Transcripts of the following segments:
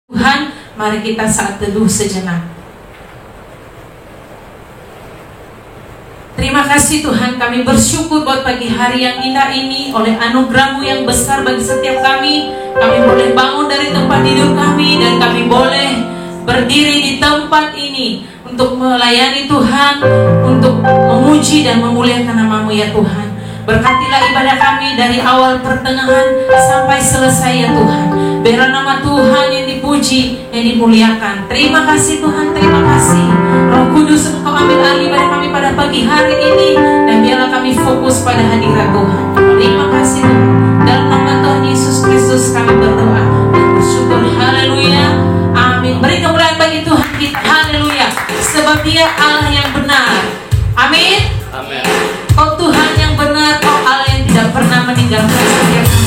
Tuhan, mari kita saat teduh sejenak. Terima kasih Tuhan, kami bersyukur buat pagi hari yang indah ini. Oleh anugerah-Mu yang besar bagi setiap kami, kami boleh bangun dari tempat tidur kami, dan kami boleh berdiri di tempat ini untuk melayani Tuhan, untuk memuji dan memuliakan nama-Mu ya Tuhan. Berkatilah ibadah kami dari awal pertengahan sampai selesai ya Tuhan. Biarlah nama Tuhan yang dipuji, yang dimuliakan. Terima kasih Tuhan, terima kasih. Roh Kudus, Engkau ambil alih ibadah kami pada pagi hari ini, dan biarlah kami fokus pada hadirat Tuhan. Terima kasih Tuhan. Dalam nama Tuhan Yesus Kristus kami berdoa dan bersyukur. Haleluya, amin. Beri kemuliaan bagi Tuhan kita. Haleluya. Sebab Dia Allah yang benar. Amin. Amin. Kau Tuhan yang benar, Kau Allah yang tidak pernah meninggalkan setiap kami.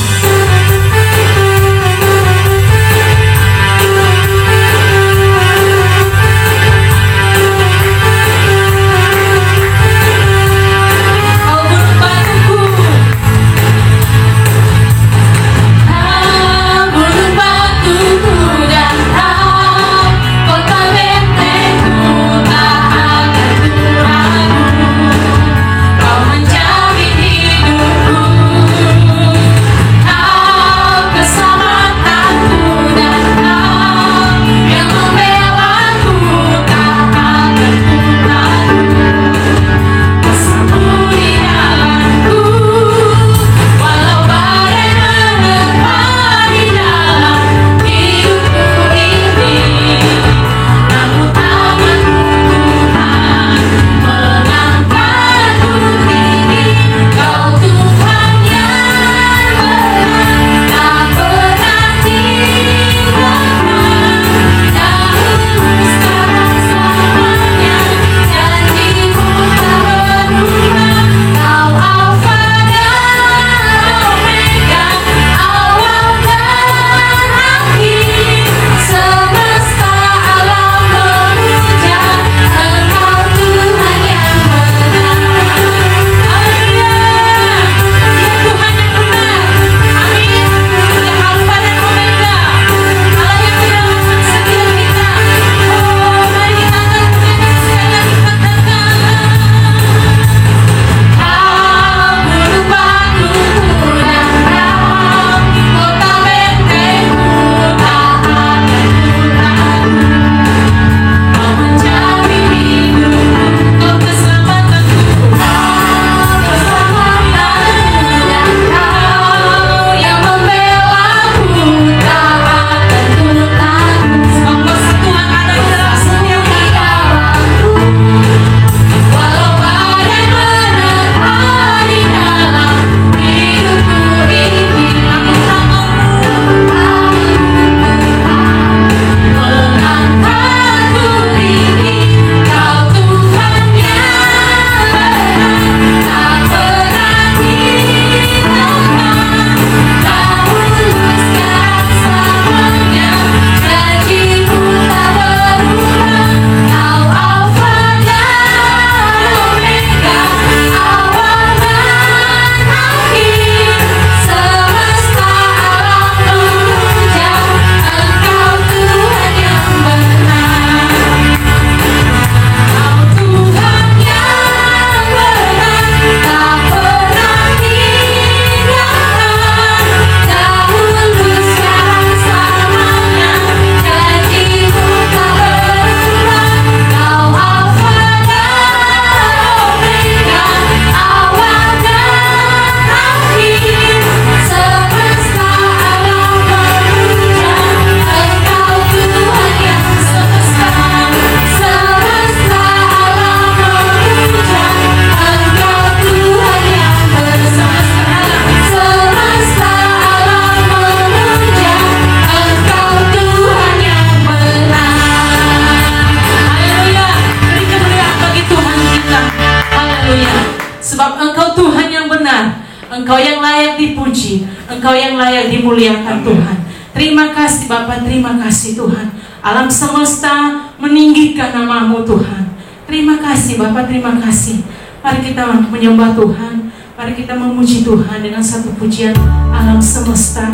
Engkau yang layak dipuji, Engkau yang layak dimuliakan. Amin. Tuhan. Terima kasih Bapa, terima kasih Tuhan. Alam semesta meninggikan nama-Mu Tuhan. Terima kasih Bapa, terima kasih. Mari kita menyembah Tuhan, mari kita memuji Tuhan dengan satu pujian alam semesta.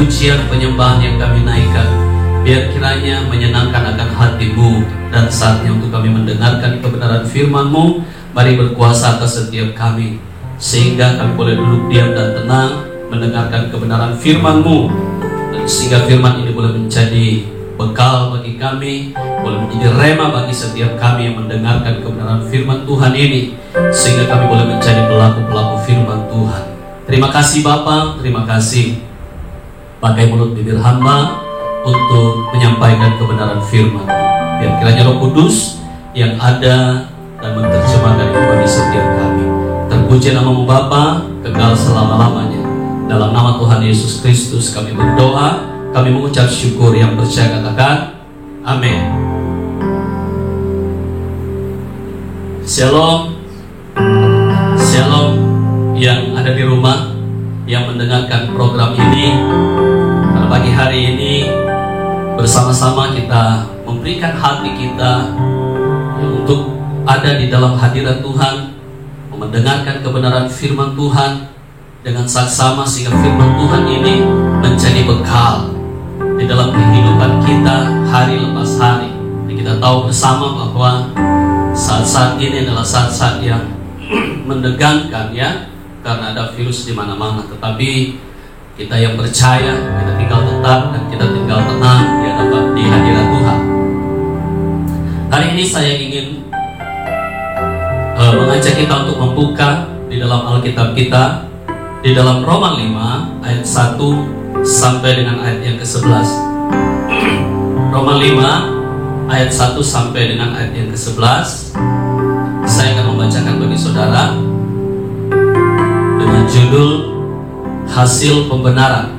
pujian penyembahan yang kami naikkan, biar kiranya menyenangkan akan hati-Mu. Dan saatnya untuk kami mendengarkan kebenaran firman-Mu, mari berkuasa atas setiap kami, sehingga kami boleh duduk diam dan tenang mendengarkan kebenaran firman-Mu, dan sehingga firman ini boleh menjadi bekal bagi kami, boleh menjadi rema bagi setiap kami yang mendengarkan kebenaran firman Tuhan ini, sehingga kami boleh menjadi pelaku-pelaku firman Tuhan. Terima kasih Bapa, terima kasih. Pakai mulut bibir hamba untuk menyampaikan kebenaran firman. Biar kiranya Roh Kudus yang ada dan menerjemahkan itu bagi setiap kami. Terpuji nama-Mu Bapa, kekal selama-lamanya. Dalam nama Tuhan Yesus Kristus kami berdoa, kami mengucap syukur. Yang percaya katakan amin. Shalom. Shalom yang ada di rumah, yang mendengarkan program ini. Pada pagi hari ini bersama-sama kita memberikan hati kita untuk ada di dalam hadirat Tuhan, mendengarkan kebenaran firman Tuhan dengan saksama, sehingga firman Tuhan ini menjadi bekal di dalam kehidupan kita hari lepas hari. Dan kita tahu bersama bahwa saat-saat ini adalah saat-saat yang menegangkan ya, karena ada virus di mana-mana. Tetapi kita yang percaya, kita tinggal tetap dan kita tinggal tenang di hadirat Tuhan. Hari ini saya ingin mengajak kita untuk membuka di dalam Alkitab kita, di dalam Roma 5 ayat 1 sampai dengan ayat yang ke-11. Roma 5 ayat 1 sampai dengan ayat yang ke-11. Saya akan membacakan bagi saudara dengan judul hasil pembenaran.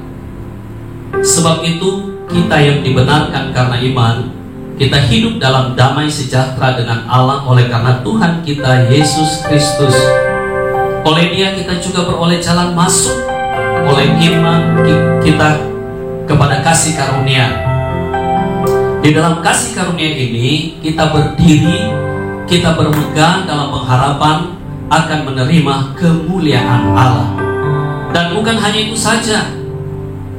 Sebab itu kita yang dibenarkan karena iman, kita hidup dalam damai sejahtera dengan Allah oleh karena Tuhan kita Yesus Kristus. Oleh Dia kita juga beroleh jalan masuk oleh iman kita kepada kasih karunia. Di dalam kasih karunia ini kita berdiri, kita bermegang dalam pengharapan akan menerima kemuliaan Allah. Dan bukan hanya itu saja,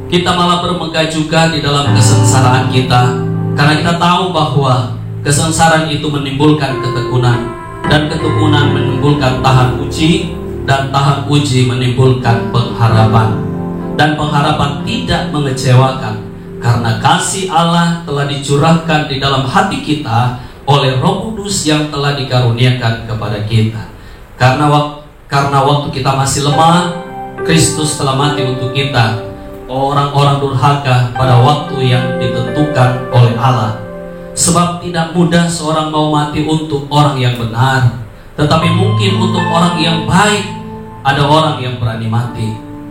kita malah bermegah juga di dalam kesengsaraan kita, karena kita tahu bahwa kesengsaraan itu menimbulkan ketekunan, dan ketekunan menimbulkan tahan uji, dan tahan uji menimbulkan pengharapan. Dan pengharapan tidak mengecewakan, karena kasih Allah telah dicurahkan di dalam hati kita oleh Roh Kudus yang telah dikaruniakan kepada kita. Karena waktu kita masih lemah, Kristus telah mati untuk kita, orang-orang durhaka, pada waktu yang ditentukan oleh Allah. Sebab tidak mudah seorang mau mati untuk orang yang benar, tetapi mungkin untuk orang yang baik ada orang yang berani mati.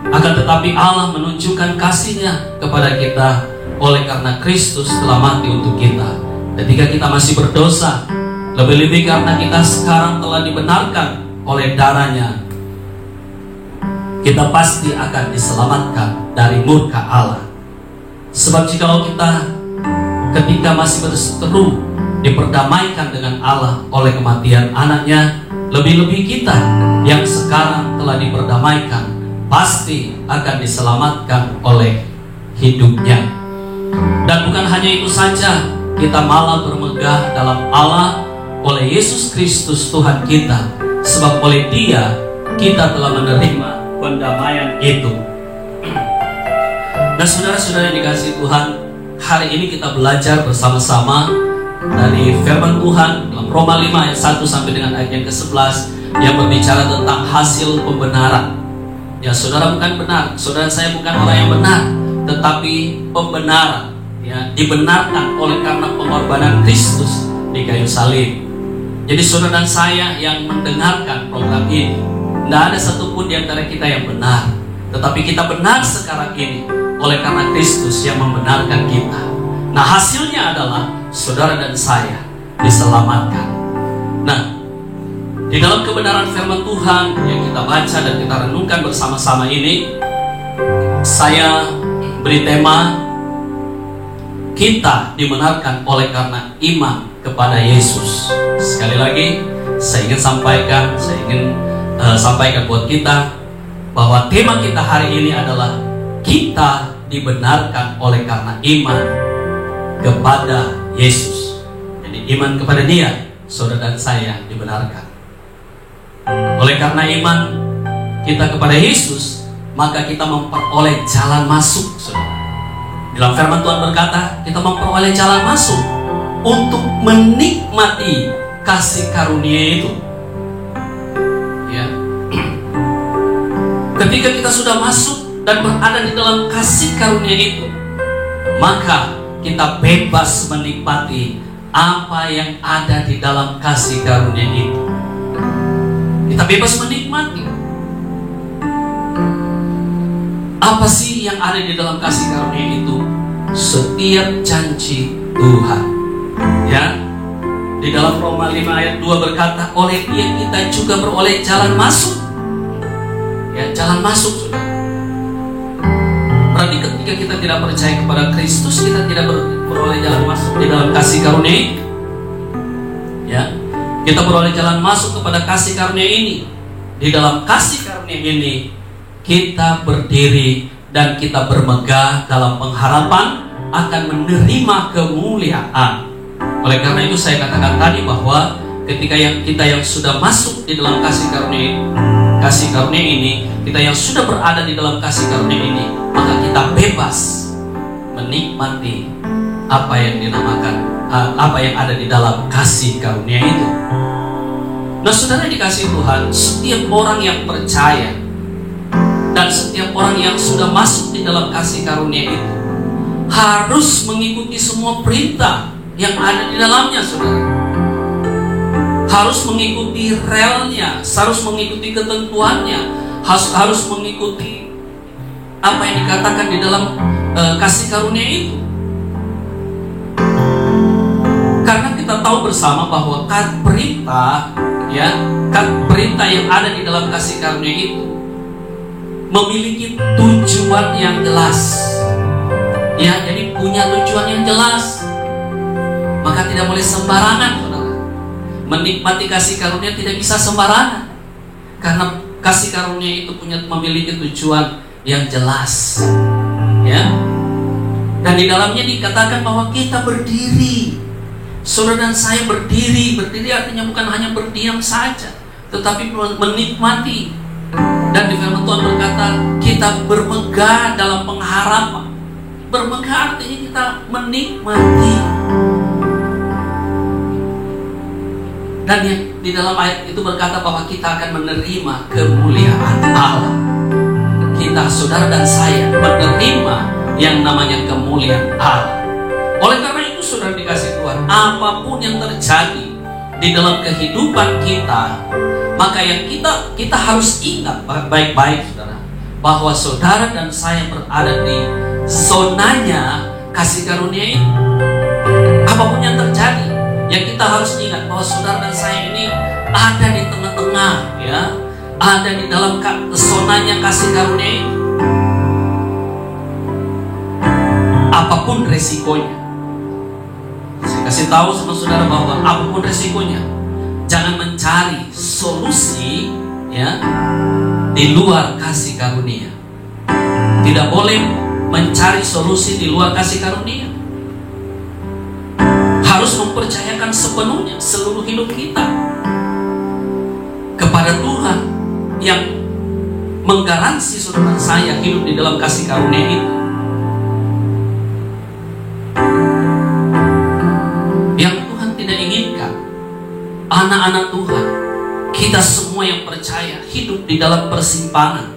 Akan tetapi Allah menunjukkan kasih-Nya kepada kita oleh karena Kristus telah mati untuk kita ketika kita masih berdosa. Lebih-lebih karena kita sekarang telah dibenarkan oleh darah-Nya, kita pasti akan diselamatkan dari murka Allah. Sebab jikalau kita ketika masih berseteru diperdamaikan dengan Allah oleh kematian anaknya, lebih-lebih kita yang sekarang telah diperdamaikan pasti akan diselamatkan oleh hidupnya. Dan bukan hanya itu saja, kita malah bermegah dalam Allah oleh Yesus Kristus Tuhan kita. Sebab oleh Dia kita telah menerima pendamaian itu. Nah, saudara-saudara yang dikasihi Tuhan, hari ini kita belajar bersama-sama dari firman Tuhan dalam Roma 5 ayat 1 sampai dengan ayat yang ke-11, yang berbicara tentang hasil pembenaran. Ya, saudara bukan benar, saudara saya bukan orang yang benar, tetapi pembenaran, ya, dibenarkan oleh karena pengorbanan Kristus di kayu salib. Jadi saudara dan saya yang mendengarkan program ini, tidak ada satupun di antara kita yang benar, tetapi kita benar sekarang ini oleh karena Kristus yang membenarkan kita. Nah, hasilnya adalah saudara dan saya diselamatkan. Nah, di dalam kebenaran firman Tuhan yang kita baca dan kita renungkan bersama-sama ini, saya beri tema kita dibenarkan oleh karena iman kepada Yesus. Sekali lagi saya ingin sampaikan buat kita bahwa tema kita hari ini adalah kita dibenarkan oleh karena iman kepada Yesus. Jadi iman kepada Dia, saudara dan saya dibenarkan. Oleh karena iman kita kepada Yesus, maka kita memperoleh jalan masuk, saudara. Dalam firman Tuhan berkata, kita memperoleh jalan masuk untuk menikmati kasih karunia itu. Ya. Ketika kita sudah masuk dan berada di dalam kasih karunia itu, maka kita bebas menikmati apa yang ada di dalam kasih karunia itu. Kita bebas menikmati. Apa sih yang ada di dalam kasih karunia itu? Setiap janji Tuhan. Ya. Di dalam Roma 5 ayat 2 berkata, oleh Dia kita juga beroleh jalan masuk. Ya, jalan masuk, sudah. Berarti ketika kita tidak percaya kepada Kristus, kita tidak beroleh jalan masuk di dalam kasih karunia. Ya. Kita beroleh jalan masuk kepada kasih karunia ini. Di dalam kasih karunia ini kita berdiri dan kita bermegah dalam pengharapan akan menerima kemuliaan. Oleh karena itu saya katakan tadi bahwa ketika kita yang sudah masuk di dalam kasih karunia ini, kita yang sudah berada di dalam kasih karunia ini, maka kita bebas menikmati apa yang dinamakan apa yang ada di dalam kasih karunia itu. Nah, saudara dikasih Tuhan, setiap orang yang percaya dan setiap orang yang sudah masuk di dalam kasih karunia itu harus mengikuti semua perintah yang ada di dalamnya, saudara. Harus mengikuti relnya, harus mengikuti ketentuannya, harus mengikuti apa yang dikatakan di dalam kasih karunia itu. Karena kita tahu bersama bahwa perintah yang ada di dalam kasih karunia itu memiliki tujuan yang jelas. Ya, jadi punya tujuan yang jelas. Maka tidak boleh sembarangan, saudara. Menikmati kasih karunia tidak bisa sembarangan. Karena kasih karunia itu memiliki tujuan yang jelas. Ya. Dan di dalamnya dikatakan bahwa kita berdiri. Saudara dan saya berdiri. Berdiri artinya bukan hanya berdiam saja, tetapi menikmati. Dan di firman Tuhan berkata, kita bermegah dalam pengharapan. Bermegah artinya kita menikmati. Dan yang di dalam ayat itu berkata bahwa kita akan menerima kemuliaan Allah. Kita, saudara dan saya, menerima yang namanya kemuliaan Allah. Oleh karena itu, saudara dikasih Tuhan, apapun yang terjadi di dalam kehidupan kita, maka yang kita harus ingat baik-baik, saudara, bahwa saudara dan saya berada di zonanya kasih karunia itu. Apapun yang terjadi, yang kita harus ingat bahwa saudara dan saya ini ada di tengah-tengah, ya, ada di dalam zonanya kasih karunia itu. Apapun resikonya, saya kasih tahu sama saudara bahwa apapun resikonya, jangan mencari solusi, ya, di luar kasih karunia. Tidak boleh mencari solusi di luar kasih karunia. Harus mempercayakan sepenuhnya seluruh hidup kita kepada Tuhan yang menggaransi saudara saya hidup di dalam kasih karunia itu. Yang Tuhan tidak inginkan anak-anak Tuhan, kita semua yang percaya hidup di dalam persimpangan,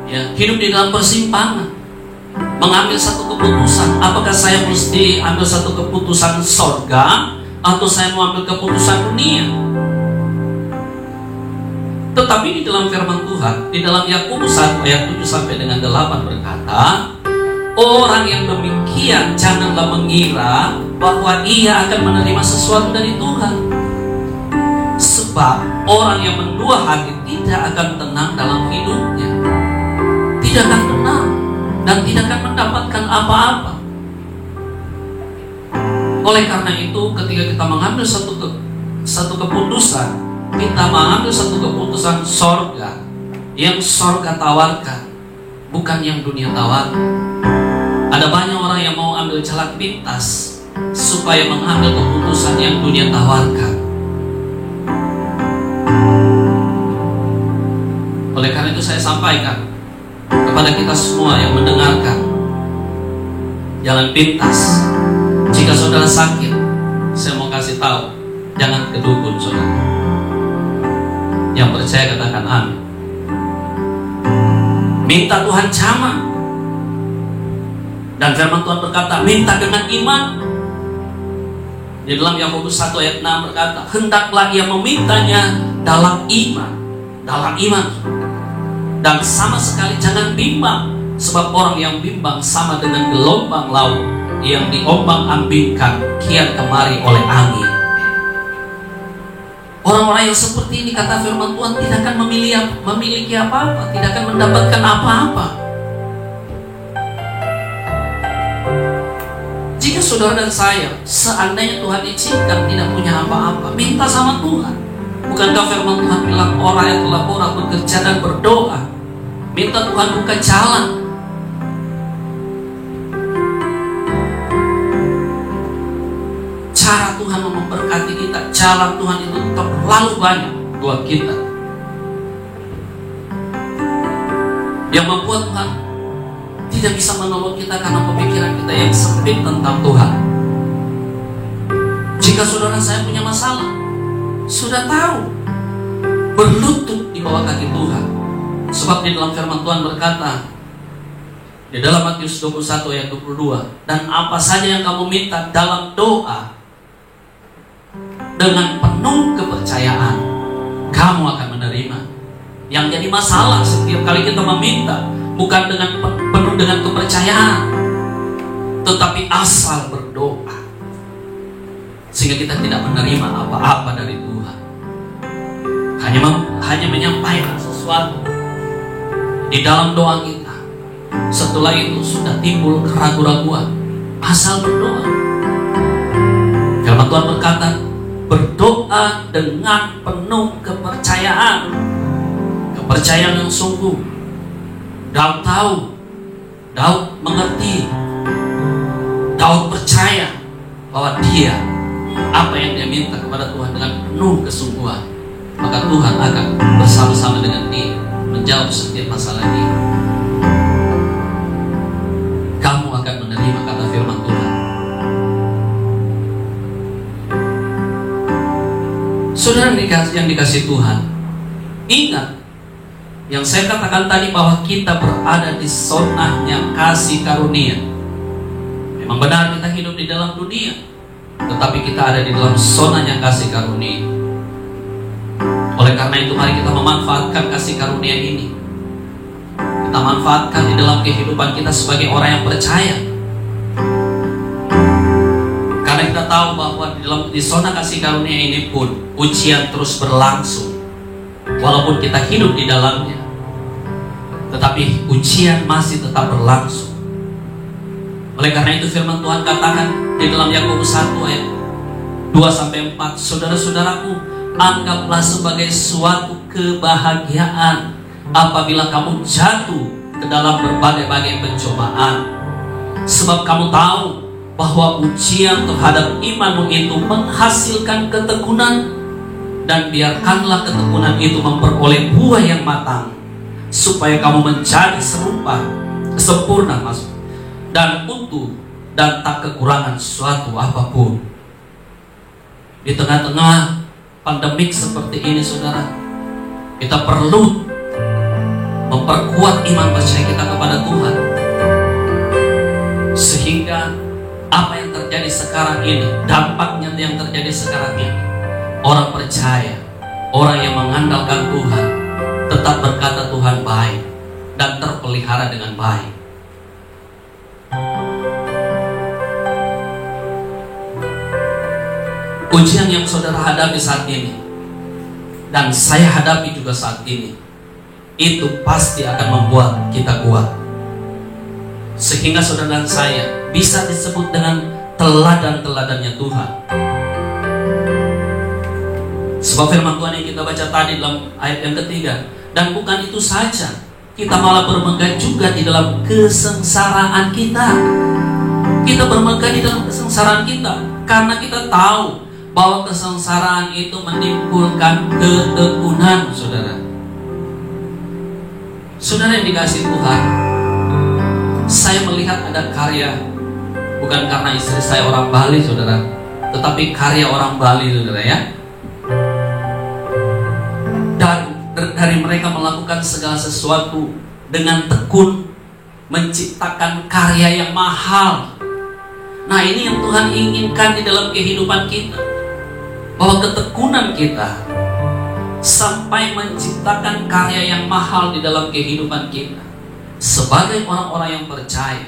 ya, hidup di dalam persimpangan, mengambil satu keputusan. Apakah saya mesti ambil satu keputusan sorga atau saya mau ambil keputusan dunia? Tetapi di dalam firman Tuhan, di dalam Yakobus 1 ayat 7 sampai dengan 8 berkata, orang yang demikian janganlah mengira bahwa ia akan menerima sesuatu dari Tuhan. Sebab orang yang mendua hati tidak akan tenang dalam hidupnya, tidak akan tenang dan tidak akan mendapatkan apa-apa. Oleh karena itu, ketika kita mengambil satu keputusan, kita mengambil satu keputusan sorga yang sorga tawarkan, bukan yang dunia tawarkan. Ada banyak orang yang mau ambil jalan pintas supaya mengambil keputusan yang dunia tawarkan. Oleh karena itu saya sampaikan kepada kita semua yang mendengarkan, jalan pintas. Jika saudara sakit, saya mau kasih tahu, jangan ke dukun, saudara. Yang percaya katakan amin. Minta Tuhan jamah. Dan firman Tuhan berkata, minta dengan iman. Di dalam Yakobus 1 ayat 6 berkata, hendaklah ia memintanya dalam iman. Dalam iman. Dan sama sekali jangan bimbang, sebab orang yang bimbang sama dengan gelombang laut yang diombang-ambingkan kian kemari oleh angin. Orang-orang yang seperti ini, kata firman Tuhan, tidak akan memiliki apa-apa, tidak akan mendapatkan apa-apa. Jika saudara dan saya, seandainya Tuhan izinkan tidak punya apa-apa, minta sama Tuhan. Bukankah firman Tuhan bilang orang yang telah borak bekerja dan berdoa, minta Tuhan buka jalan. Cara Tuhan memberkati kita, jalan Tuhan itu terlalu banyak buat kita. Yang membuat Tuhan tidak bisa menolong kita karena pemikiran kita yang sempit tentang Tuhan. Jika saudara saya punya masalah, sudah tahu, berlutut di bawah kaki Tuhan. Sebab di dalam firman Tuhan berkata, di dalam Matius 21 ayat 22, dan apa saja yang kamu minta dalam doa, dengan penuh kepercayaan, kamu akan menerima. Yang jadi masalah setiap kali kita meminta, bukan dengan penuh dengan kepercayaan, tetapi asal berdoa, sehingga kita tidak menerima apa-apa dari Tuhan. Hanya menyampaikan sesuatu di dalam doa kita. Setelah itu sudah timbul keraguan-raguan, asal berdoa. Firman Tuhan berkata, berdoa dengan penuh kepercayaan. Kepercayaan yang sungguh. Daud tahu, Daud mengerti, Daud percaya bahwa dia, apa yang dia minta kepada Tuhan dengan penuh kesungguhan, maka Tuhan akan bersama-sama dengan dia menjawab setiap masalah dia. Kamu akan menerima, kata firman Tuhan. Saudara yang dikasih Tuhan, ingat yang saya katakan tadi, bahwa kita berada di zonanya kasih karunia. Memang benar kita hidup di dalam dunia, tetapi kita ada di dalam zonanya kasih karunia. Oleh karena itu mari kita memanfaatkan kasih karunia ini. Kita manfaatkan di dalam kehidupan kita sebagai orang yang percaya. Karena kita tahu bahwa di zona kasih karunia ini pun ujian terus berlangsung. Walaupun kita hidup di dalamnya, tetapi ujian masih tetap berlangsung. Oleh karena itu firman Tuhan katakan di dalam Yakobus 1 ayat 2-4, saudara-saudaraku, anggaplah sebagai suatu kebahagiaan apabila kamu jatuh ke dalam berbagai-bagai pencobaan, sebab kamu tahu bahwa ujian terhadap imanmu itu menghasilkan ketekunan, dan biarkanlah ketekunan itu memperoleh buah yang matang, supaya kamu menjadi sempurna dan utuh, dan tak kekurangan suatu apapun. Di tengah-tengah pandemik seperti ini, saudara, kita perlu memperkuat iman percaya kita kepada Tuhan, sehingga apa yang terjadi sekarang ini, dampaknya yang terjadi sekarang ini, orang percaya, orang yang mengandalkan Tuhan, tetap berkata Tuhan baik dan terpelihara dengan baik. Ujian yang saudara hadapi saat ini, dan saya hadapi juga saat ini, itu pasti akan membuat kita kuat, sehingga saudara dan saya bisa disebut dengan teladan-teladannya Tuhan. Sebab firman Tuhan yang kita baca tadi dalam ayat yang ketiga, dan bukan itu saja, kita malah bermegah juga di dalam kesengsaraan kita. Kita bermegah di dalam kesengsaraan kita karena kita tahu bahwa kesengsaraan itu menimbulkan ketekunan, saudara. Saudara yang dikasihi Tuhan, saya melihat ada karya, bukan karena istri saya orang Bali, saudara, tetapi karya orang Bali, saudara ya. Dari mereka melakukan segala sesuatu dengan tekun, menciptakan karya yang mahal. Nah, ini yang Tuhan inginkan di dalam kehidupan kita, bahwa ketekunan kita sampai menciptakan karya yang mahal di dalam kehidupan kita sebagai orang-orang yang percaya.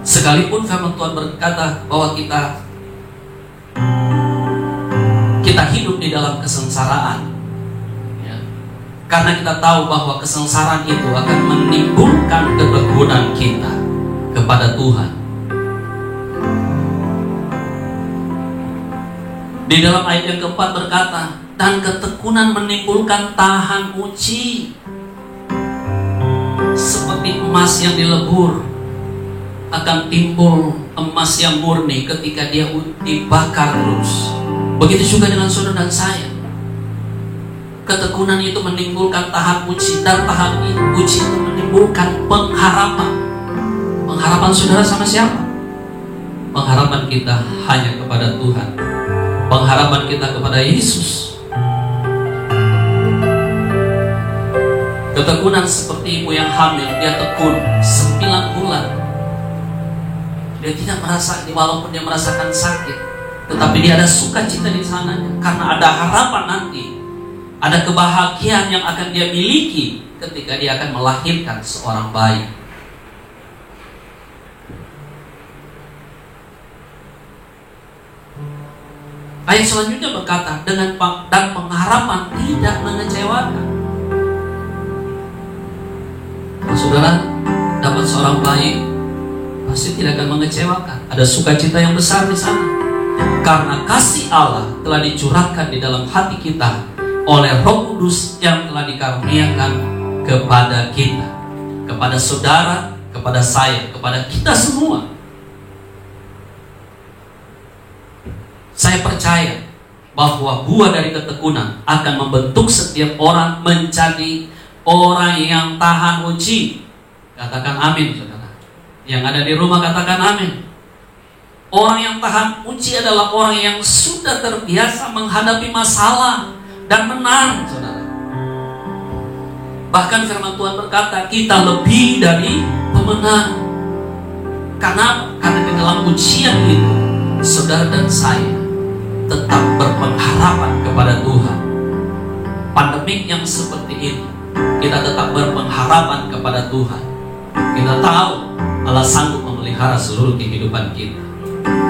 Sekalipun firman Tuhan berkata bahwa kita hidup di dalam kesengsaraan, karena kita tahu bahwa kesengsaraan itu akan menimbulkan ketekunan kita kepada Tuhan. Di dalam ayat yang keempat berkata, dan ketekunan menimbulkan tahan uji. Seperti emas yang dilebur, akan timbul emas yang murni ketika dia dibakar terus. Begitu juga dengan saudara dan saya. Ketekunan itu menimbulkan tahan uji, dan tahan uji itu menimbulkan pengharapan. Pengharapan saudara sama siapa? Pengharapan kita hanya kepada Tuhan. Pengharapan kita kepada Yesus. Ketekunan seperti ibu yang hamil, dia tekun 9 bulan. Dia tidak merasa, walaupun dia merasakan sakit, tetapi dia ada sukacita di sananya, karena ada harapan nanti. Ada kebahagiaan yang akan dia miliki ketika dia akan melahirkan seorang bayi. Ayat selanjutnya berkata, dan pengharapan tidak mengecewakan. Kalau saudara dapat seorang bayi, pasti tidak akan mengecewakan. Ada sukacita yang besar di sana, karena kasih Allah telah dicurahkan di dalam hati kita oleh Roh Kudus yang telah dikaruniakan kepada kita, kepada saudara, kepada saya, kepada kita semua. Saya percaya bahwa buah dari ketekunan akan membentuk setiap orang menjadi orang yang tahan uji. Katakan amin, saudara. Yang ada di rumah katakan amin. Orang yang tahan uji adalah orang yang sudah terbiasa menghadapi masalah dan menang, saudara. Bahkan firman Tuhan berkata, kita lebih dari pemenang. Karena di dalam ujian itu, saudara dan saya tetap berpengharapan kepada Tuhan. Pandemik yang seperti ini, kita tetap berpengharapan kepada Tuhan. Kita tahu Allah sanggup memelihara seluruh kehidupan kita.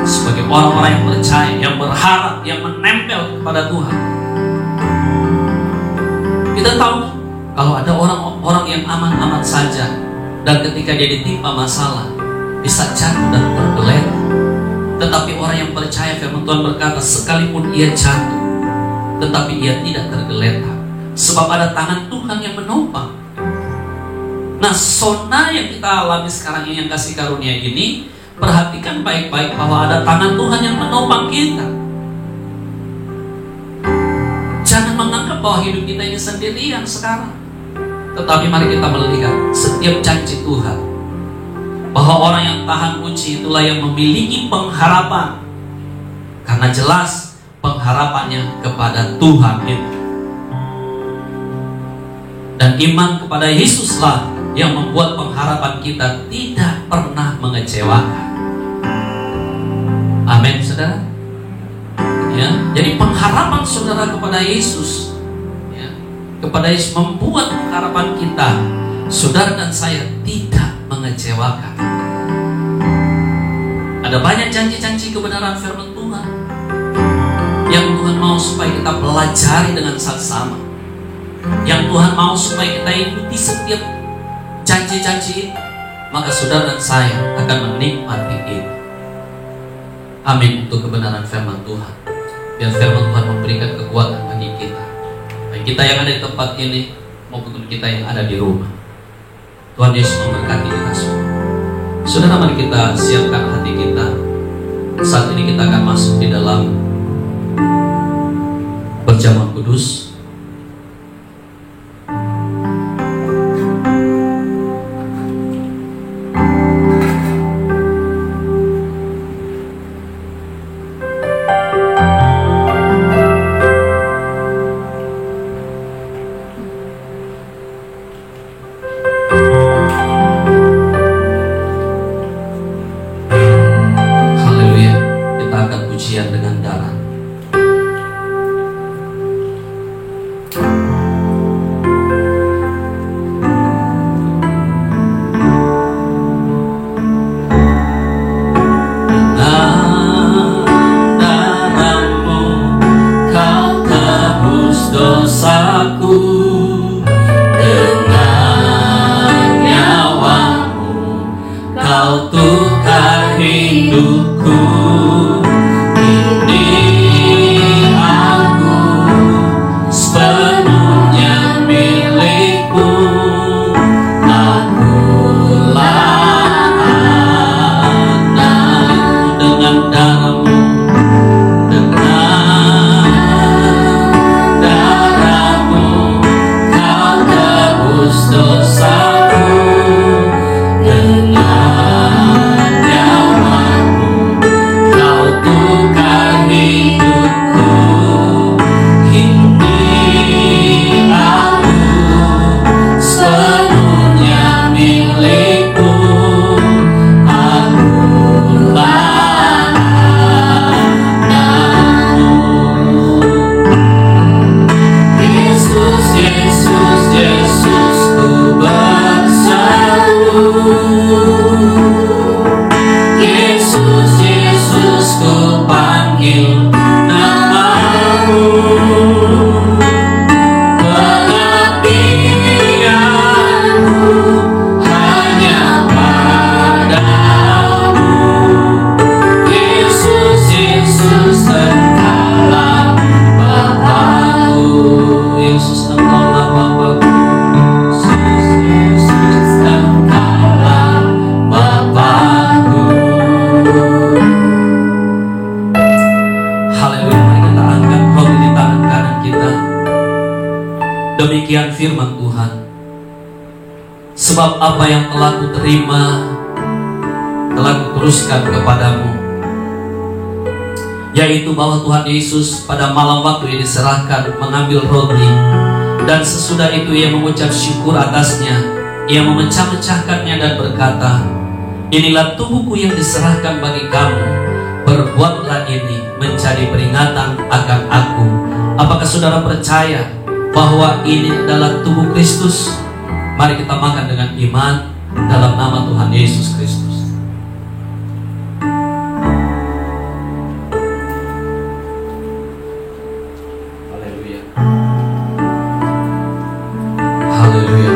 Sebagai orang-orang yang percaya, yang berharap, yang menempel kepada Tuhan, kita tahu kalau ada orang-orang yang aman-aman saja, dan ketika dia ditimpa masalah bisa jatuh dan tergeletak. Tetapi orang yang percaya, firman Tuhan berkata, sekalipun ia jatuh, tetapi ia tidak tergeletak, sebab ada tangan Tuhan yang menopang. Nah, zona yang kita alami sekarang ini, yang kasih karunia ini, perhatikan baik-baik bahwa ada tangan Tuhan yang menopang kita. Jangan menganggap bahwa hidup kita ini sendirian sekarang. Tetapi mari kita melihat setiap janji Tuhan, bahwa orang yang tahan uji itulah yang memiliki pengharapan. Karena jelas pengharapannya kepada Tuhan itu. Dan iman kepada Yesuslah yang membuat pengharapan kita tidak pernah mengecewakan. Amin, saudara. Ya, jadi pengharapan saudara kepada Yesus, ya, kepada Yesus membuat pengharapan kita, saudara dan saya, tidak mengecewakan. Ada banyak janji-janji kebenaran firman Tuhan yang Tuhan mau supaya kita pelajari dengan saksama, yang Tuhan mau supaya kita ikuti setiap janji-janji itu. Maka saudara dan saya akan menikmati itu. Amin, untuk kebenaran firman Tuhan. Biar firman Tuhan memberikan kekuatan bagi kita. Baik kita yang ada di tempat ini maupun kita yang ada di rumah. Tuhan Yesus memberkati kita semua. Saudara, mari kita siapkan hati kita. Saat ini kita akan masuk di dalam perjamuan kudus. Dengan darah. Demikian firman Tuhan. Sebab apa yang telah kuterima telah kuteruskan kepadamu, yaitu bahwa Tuhan Yesus pada malam waktu yang diserahkan mengambil roti, dan sesudah itu ia mengucap syukur atasnya, ia memecah-mecahkannya dan berkata, inilah tubuhku yang diserahkan bagi kamu, perbuatlah ini menjadi peringatan akan aku. Apakah saudara percaya bahwa ini adalah tubuh Kristus? Mari kita makan dengan iman dalam nama Tuhan Yesus Kristus. Haleluya. Haleluya.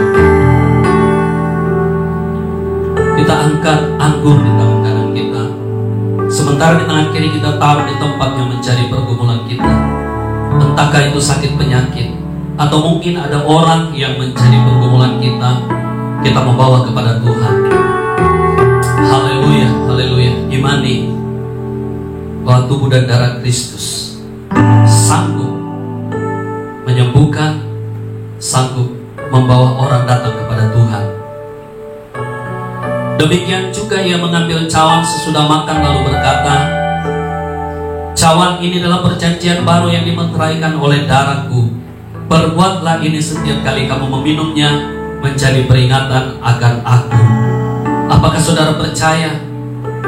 Kita angkat anggur di tangan kanan kita, sementara di tangan kiri kita taruh di tempat yang menjadi pergumulan kita. Entahkah itu sakit penyakit, atau mungkin ada orang yang menjadi pergumulan kita, kita membawa kepada Tuhan. Haleluya, haleluya. Imani bahwa tubuh dan darah Kristus sanggup menyembuhkan, sanggup membawa orang datang kepada Tuhan. Demikian juga ia mengambil cawan sesudah makan lalu berkata, cawan ini adalah perjanjian baru yang dimeteraikan oleh darahku. Perbuatlah ini setiap kali kamu meminumnya menjadi peringatan akan aku. Apakah saudara percaya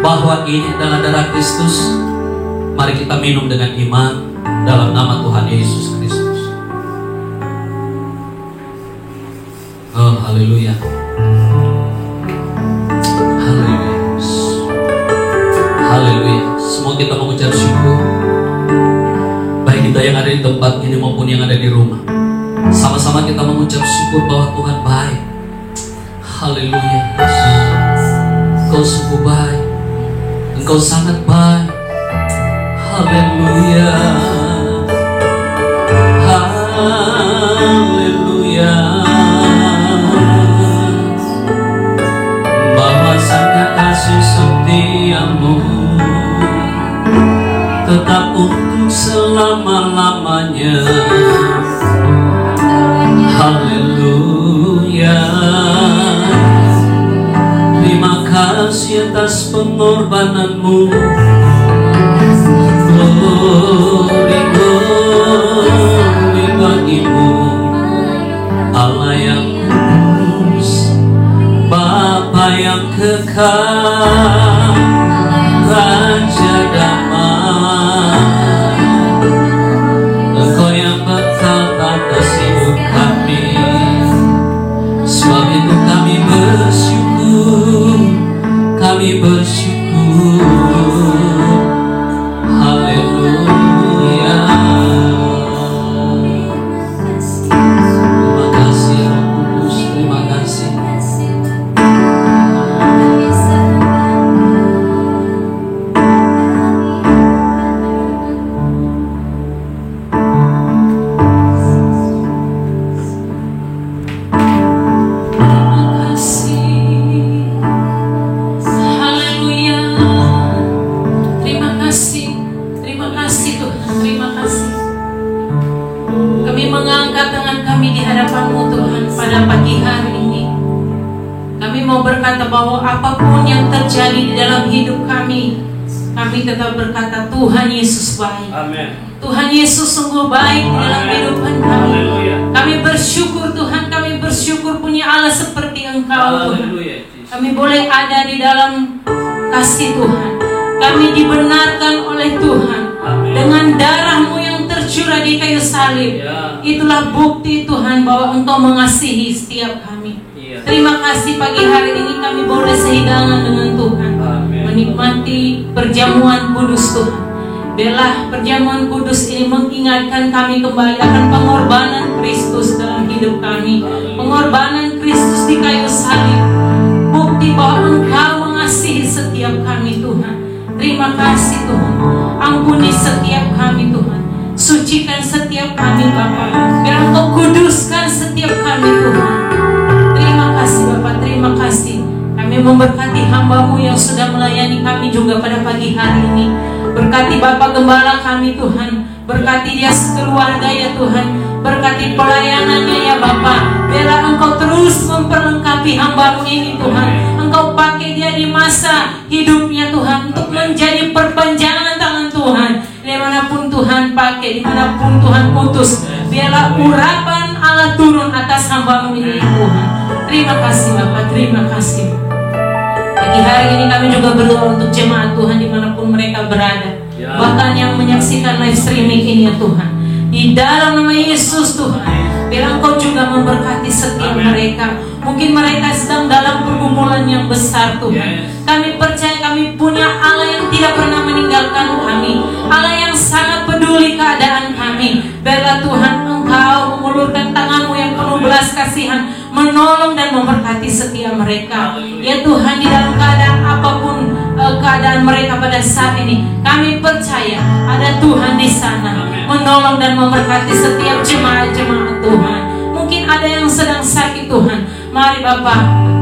bahwa ini adalah darah Kristus? Mari kita minum dengan iman dalam nama Tuhan Yesus Kristus. Oh, haleluya. Haleluya. Haleluya. Semua kita mengucap syukur, baik kita yang ada di tempat ini maupun yang ada di rumah. Sama-sama kita mengucap syukur bahwa Tuhan baik. Haleluya. Engkau sungguh baik, Engkau sangat baik. Haleluya. Haleluya. setiamu tetap untuk selama-lamanya. Haleluya. Terima kasih atas pengorbananmu. Glory, glory bagimu, Allah yang kudus, Bapa yang kekal, Raja damai. Engkau yang berkata atas hidup kami. Sebab itu kami bersyukur, kami bersyukur. Haleluya. Terima kasih Roh Kudus, terima kasih. Bahwa apapun yang terjadi di dalam hidup kami tetap berkata Tuhan Yesus baik. Amen. Tuhan Yesus sungguh baik di dalam kehidupan kami. Kami bersyukur Tuhan, kami bersyukur punya Allah seperti Engkau Tuhan. Kami boleh ada di dalam kasih Tuhan. Kami dibenarkan oleh Tuhan. Amen. Dengan darah-Mu yang tercurah di kayu salib. Ya. Itulah bukti Tuhan bahwa Engkau mengasihi setiap kami. Terima kasih pagi hari ini kami boleh sehidangan dengan Tuhan. Amen. Menikmati perjamuan kudus Tuhan. Biarlah perjamuan kudus ini mengingatkan kami kembali akan pengorbanan Kristus dalam hidup kami. Pengorbanan Kristus di kayu salib. Bukti bahwa Engkau mengasihi setiap kami Tuhan. Terima kasih Tuhan. Ampuni setiap kami Tuhan. Sucikan setiap kami Bapa. Biar Engkau kuduskan setiap kami Tuhan. Terima kasih Bapak, terima kasih. Kami memberkati hamba-Mu yang sudah melayani kami juga pada pagi hari ini. Berkati Bapak Gembala kami Tuhan. Berkati dia sekeluarga ya Tuhan. Berkati pelayanannya ya Bapak. Biarlah Engkau terus memperlengkapi hamba-Mu ini Tuhan. Engkau pakai dia di masa hidupnya Tuhan. Untuk menjadi perpanjangan tangan Tuhan. Dimanapun Tuhan pakai, dimanapun Tuhan utus. Biarlah urapan Allah turun atas hamba-Mu ini Tuhan. Terima kasih Bapak, terima kasih. Pagi hari ini kami juga berdoa untuk jemaat Tuhan dimanapun mereka berada. Bahkan yang menyaksikan live streaming ini ya Tuhan. Di dalam nama Yesus Tuhan. Biar Engkau juga memberkati setiap mereka. Mungkin mereka sedang dalam pergumulan yang besar Tuhan. Kami percaya kami punya Allah yang tidak pernah meninggalkan kami. Allah yang sangat peduli keadaan kami. Biarlah Tuhan Engkau mengulurkan tangan-Mu yang penuh belas kasihan, menolong dan memberkati setiap mereka. Ya Tuhan, di dalam keadaan apapun keadaan mereka pada saat ini, kami percaya ada Tuhan di sana menolong dan memberkati setiap jemaat-jemaat Tuhan. Mungkin ada yang sedang sakit Tuhan. Mari Bapak,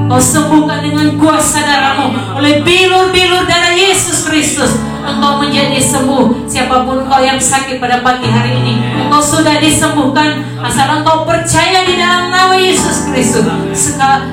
Kau sembuhkan dengan kuasa darah-Mu. Oleh bilur-bilur darah Yesus Kristus, Engkau menjadi sembuh. Siapapun Engkau yang sakit pada pagi hari ini, Engkau sudah disembuhkan. Asal Engkau percaya di dalam nama Yesus Kristus,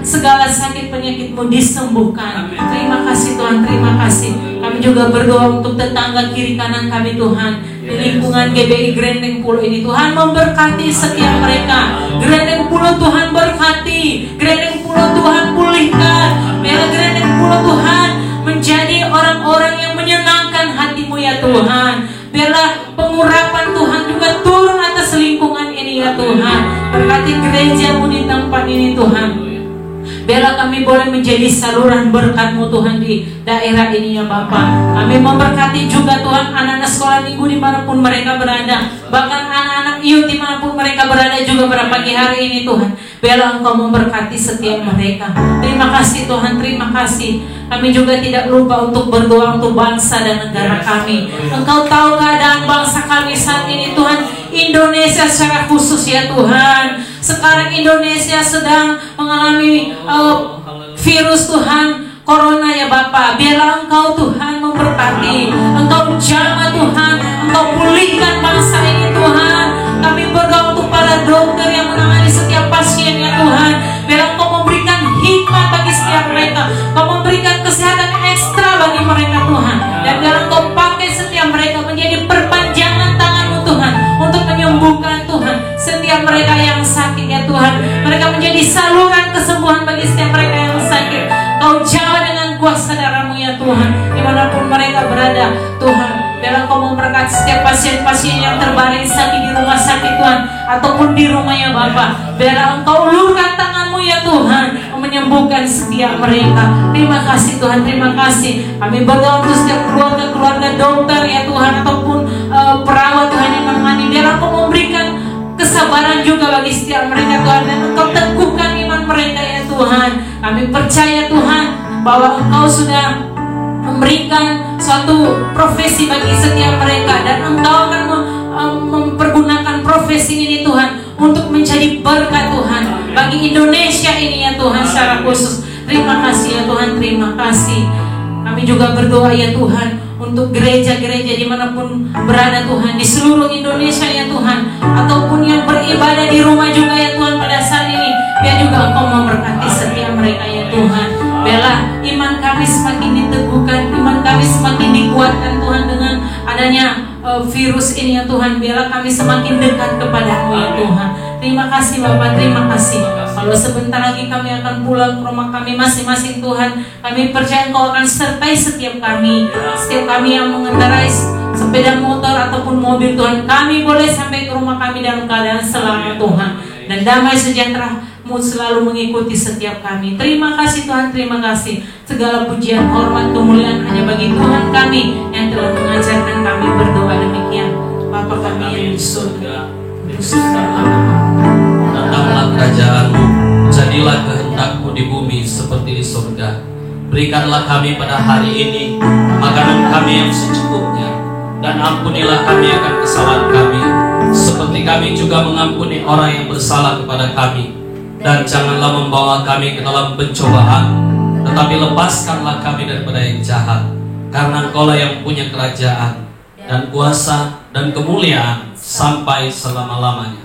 segala sakit penyakit-Mu disembuhkan. Terima kasih Tuhan, terima kasih. Kami juga berdoa untuk tetangga kiri kanan kami Tuhan. Di lingkungan GBI Grendeng Pulau ini Tuhan memberkati setiap mereka. Grendeng Pulau Tuhan berkati. Grendeng Pulau Tuhan pulihkan. Biarlah Grendeng Pulau Tuhan menjadi orang-orang yang menyenangkan hati-Mu ya Tuhan. Biarlah pengurapan Tuhan juga turun atas lingkungan ini ya Tuhan. Berkati gereja-Mu di tempat ini Tuhan. Biarlah kami boleh menjadi saluran berkat-Mu Tuhan di daerah ini ya Bapa. Kami memberkati juga Tuhan anak-anak sekolah minggu dimanapun mereka berada. Bahkan anak-anak youth dimanapun mereka berada juga pada pagi hari ini Tuhan. Biarlah Engkau memberkati setiap mereka. Terima kasih Tuhan, terima kasih. Kami juga tidak lupa untuk berdoa untuk bangsa dan negara kami. Engkau tahu keadaan bangsa kami saat ini Tuhan. Indonesia secara khusus ya Tuhan. Sekarang Indonesia sedang mengalami virus Tuhan corona ya Bapa. Biarlah Engkau Tuhan memberkati, Engkau jamah Tuhan, Engkau pulihkan bangsa ini Tuhan. Kami berdoa untuk para dokter yang menangani setiap pasien ya Tuhan. Biarlah Engkau memberikan hikmat bagi setiap mereka, Engkau memberikan kesehatan ekstra bagi mereka Tuhan. Dan biarlah Engkau pakai setiap mereka menjadi perpanjangan tangan-Mu Tuhan, untuk menyembuhkan Tuhan setiap mereka yang sakit ya Tuhan. Mereka menjadi saluran kesembuhan bagi setiap mereka yang sakit. Kau jawab dengan kuasa darah-Mu ya Tuhan, dimanapun mereka berada Tuhan. Biarlah Kau memberkati setiap pasien-pasien yang terbaring sakit di rumah sakit Tuhan, ataupun di rumah ya Bapa. Biarlah Engkau ulurkan tangan-Mu ya Tuhan, menyembuhkan setiap mereka. Terima kasih Tuhan, terima kasih. Kami berdoa untuk setiap keluarga-keluarga dokter ya Tuhan, ataupun perawat Tuhan yang menangani. Biarlah Engkau memberikan kesabaran juga bagi setiap mereka Tuhan, dan Engkau teguhkan iman mereka ya Tuhan. Kami percaya Tuhan bahwa Engkau sudah memberikan suatu profesi bagi setiap mereka, dan Engkau akan mempergunakan profesi ini Tuhan untuk menjadi berkat Tuhan bagi Indonesia ini ya Tuhan secara khusus. Terima kasih ya Tuhan, terima kasih. Kami juga berdoa ya Tuhan untuk gereja-gereja dimanapun berada Tuhan, di seluruh Indonesia ya Tuhan, ataupun yang beribadah di rumah juga ya Tuhan pada saat ini. Biar juga Engkau memberkati setiap mereka ya Tuhan. Biarlah iman kami semakin diteguhkan, iman kami semakin dikuatkan Tuhan dengan adanya virus ini ya Tuhan. Biarlah kami semakin dekat kepada-Mu ya Tuhan. Terima kasih Bapak, terima kasih. Kalau sebentar lagi kami akan pulang ke rumah kami masing-masing Tuhan, kami percaya Engkau akan sertai setiap kami. Setiap kami yang mengendarai sepeda motor ataupun mobil Tuhan, kami boleh sampai ke rumah kami dalam keadaan selamat Tuhan. Dan damai sejahtera-Mu selalu mengikuti setiap kami. Terima kasih Tuhan, terima kasih. Segala pujian, hormat, kemuliaan hanya bagi Tuhan kami yang telah mengajarkan kami berdoa demikian. Bapa kami yang di surga, datanglah kerajaan-Mu, jadilah kehendak-Mu di bumi seperti di surga. Berikanlah kami pada hari ini makanan kami yang secukupnya, dan ampunilah kami akan kesalahan kami, seperti kami juga mengampuni orang yang bersalah kepada kami. Dan janganlah membawa kami ke dalam pencobaan, tetapi lepaskanlah kami daripada yang jahat. Karena Engkau-lah yang punya kerajaan dan kuasa dan kemuliaan sampai selama-lamanya.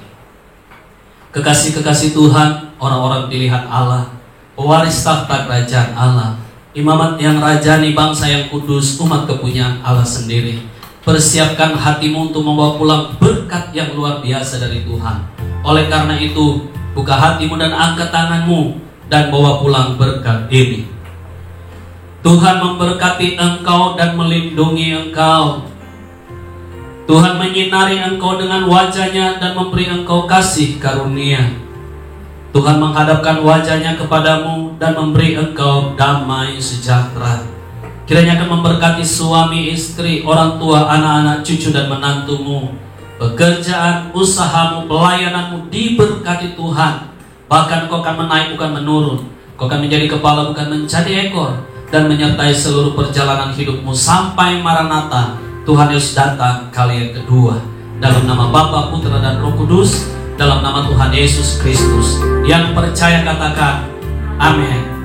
Kekasih-kekasih Tuhan, orang-orang pilihan Allah, pewaris tahta kerajaan Allah, imamat yang rajani, bangsa yang kudus, umat kepunyaan Allah sendiri. Persiapkan hatimu untuk membawa pulang berkat yang luar biasa dari Tuhan. Oleh karena itu, buka hatimu dan angkat tanganmu dan bawa pulang berkat ini. Tuhan memberkati engkau dan melindungi engkau. Tuhan menyinari engkau dengan wajah-Nya dan memberi engkau kasih karunia. Tuhan menghadapkan wajah-Nya kepadamu dan memberi engkau damai sejahtera. Kiranya akan memberkati suami, istri, orang tua, anak-anak, cucu dan menantumu. Pekerjaan, usahamu, pelayananmu diberkati Tuhan. Bahkan kau akan menaik bukan menurun. Kau akan menjadi kepala bukan menjadi ekor. Dan menyertai seluruh perjalanan hidupmu sampai Maranatha, Tuhan Yesus datang kali yang kedua. Dalam nama Bapa, Putra dan Roh Kudus, dalam nama Tuhan Yesus Kristus. Yang percaya katakan amin.